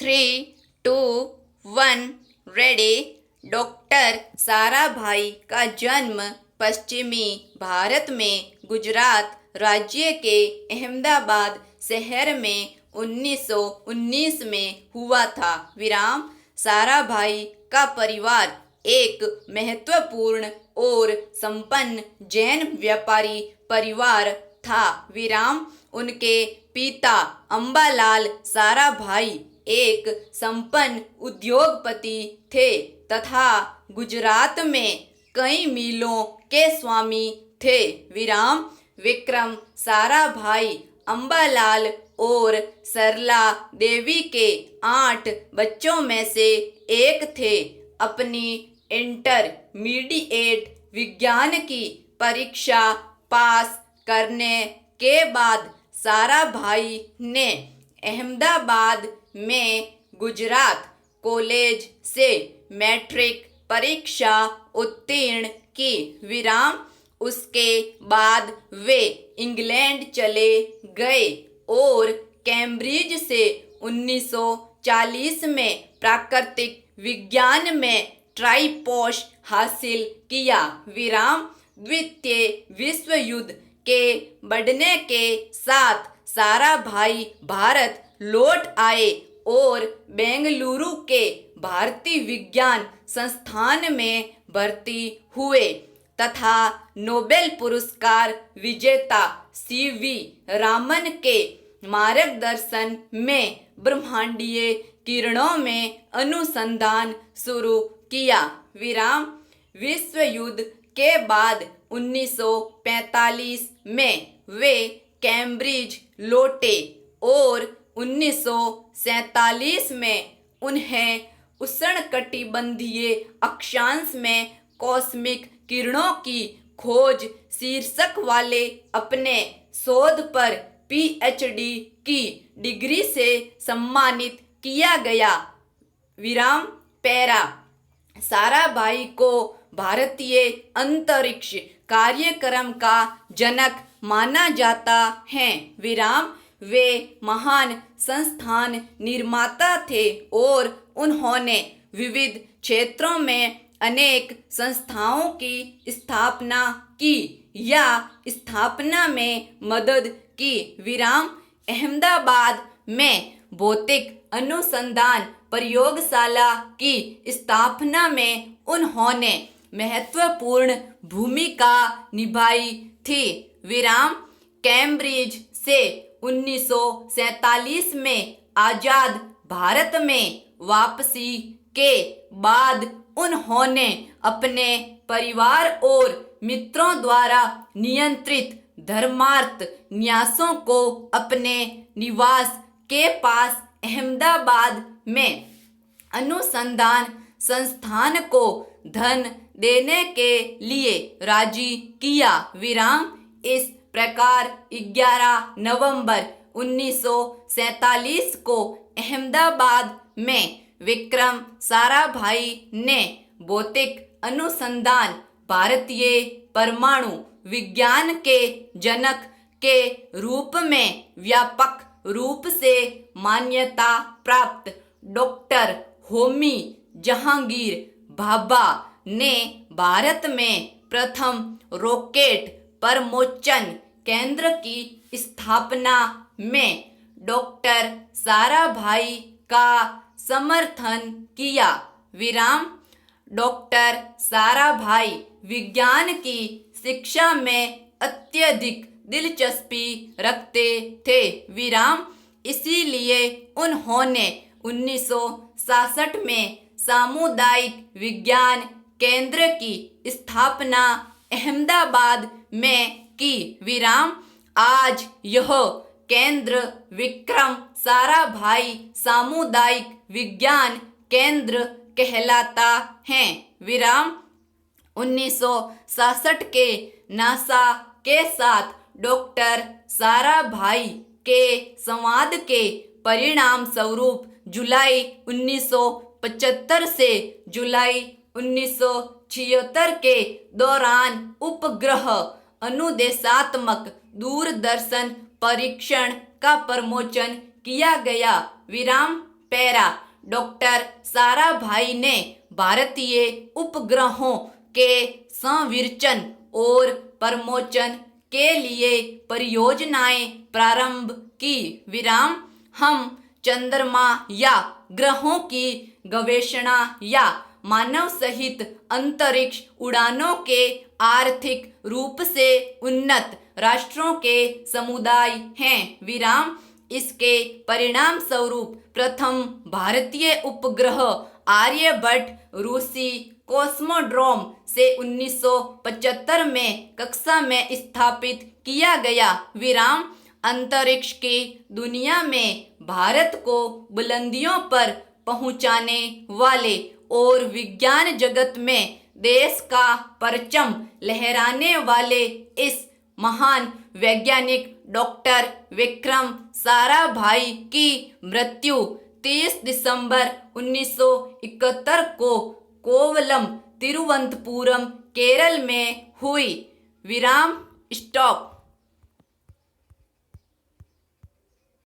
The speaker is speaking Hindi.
3, 2, 1 रेडी। डॉक्टर साराभाई का जन्म पश्चिमी भारत में गुजरात राज्य के अहमदाबाद शहर में 1919 में हुआ था। साराभाई का परिवार एक महत्वपूर्ण और संपन्न जैन व्यापारी परिवार था। उनके पिता अंबालाल साराभाई एक संपन्न उद्योगपति थे तथा गुजरात में कई मिलों के स्वामी थे। विक्रम साराभाई अंबालाल और सरला देवी के 8 बच्चों में से एक थे। अपनी इंटरमीडिएट विज्ञान की परीक्षा पास करने के बाद साराभाई ने अहमदाबाद में गुजरात कॉलेज से मैट्रिक परीक्षा उत्तीर्ण की। उसके बाद वे इंग्लैंड चले गए और कैम्ब्रिज से 1940 में प्राकृतिक विज्ञान में ट्राइपोस हासिल किया। द्वितीय विश्व युद्ध के बढ़ने के साथ साराभाई भारत लौट आए और बेंगलुरु के भारतीय विज्ञान संस्थान में भर्ती हुए तथा नोबेल पुरस्कार विजेता सीवी रामन के मार्गदर्शन में ब्रह्मांडीय किरणों में अनुसंधान शुरू किया। विश्व युद्ध के बाद 1945 में वे कैम्ब्रिज लौटे और 1947 में उन्हें उष्णकटिबंधीय अक्षांश में कॉस्मिक किरणों की खोज शीर्षक वाले अपने शोध पर पीएचडी की डिग्री से सम्मानित किया गया। पैरा साराभाई को भारतीय अंतरिक्ष कार्यक्रम का जनक माना जाता है। वे महान संस्थान निर्माता थे और उन्होंने विविध क्षेत्रों में अनेक संस्थाओं की स्थापना की या स्थापना में मदद की। अहमदाबाद में भौतिक अनुसंधान प्रयोगशाला की स्थापना में उन्होंने महत्वपूर्ण भूमिका निभाई थी। कैम्ब्रिज से 1947 में आजाद भारत में वापसी के बाद उन्होंने अपने परिवार और मित्रों द्वारा नियंत्रित धर्मार्थ न्यासों को अपने निवास के पास अहमदाबाद में अनुसंधान संस्थान को धन देने के लिए राजी किया। इस प्रकार 11 नवंबर 1947 को अहमदाबाद में विक्रम साराभाई ने भौतिक अनुसंधान भारतीय परमाणु विज्ञान के जनक के रूप में व्यापक रूप से मान्यता प्राप्त डॉक्टर होमी जहांगीर भाभा ने भारत में प्रथम रॉकेट परमोचन केंद्र की स्थापना में डॉक्टर साराभाई का समर्थन किया। डॉक्टर साराभाई विज्ञान की शिक्षा में अत्यधिक दिलचस्पी रखते थे। इसीलिए उन्होंने 1966 में सामुदायिक विज्ञान केंद्र की स्थापना अहमदाबाद में की। आज यह केंद्र विक्रम साराभाई सामुदायिक विज्ञान केंद्र कहलाता है। 1967 के नासा के साथ डॉक्टर साराभाई के संवाद के परिणाम स्वरूप जुलाई 1975 से जुलाई 1976 के दौरान उपग्रह अनुदेशात्मक दूरदर्शन परीक्षण का प्रमोचन किया गया। पैरा डॉक्टर साराभाई ने भारतीय उपग्रहों के संविर्चन और प्रमोचन के लिए परियोजनाएं प्रारंभ की। विराम हम चंद्रमा या ग्रहों की गवेषणा या मानव सहित अंतरिक्ष उड़ानों के आर्थिक रूप से उन्नत राष्ट्रों के समुदाय हैं। विराम इसके परिणाम स्वरूप प्रथम भारतीय उपग्रह आर्यभट्ट रूसी कॉस्मोड्रोम से 1975 में कक्षा में स्थापित किया गया। विराम अंतरिक्ष की दुनिया में भारत को बुलंदियों पर पहुंचाने वाले और विज्ञान जगत में देश का परचम लहराने वाले इस महान वैज्ञानिक डॉक्टर विक्रम साराभाई की मृत्यु 30 दिसंबर 1971 को कोवलम तिरुवनंतपुरम केरल में हुई। विराम स्टॉप।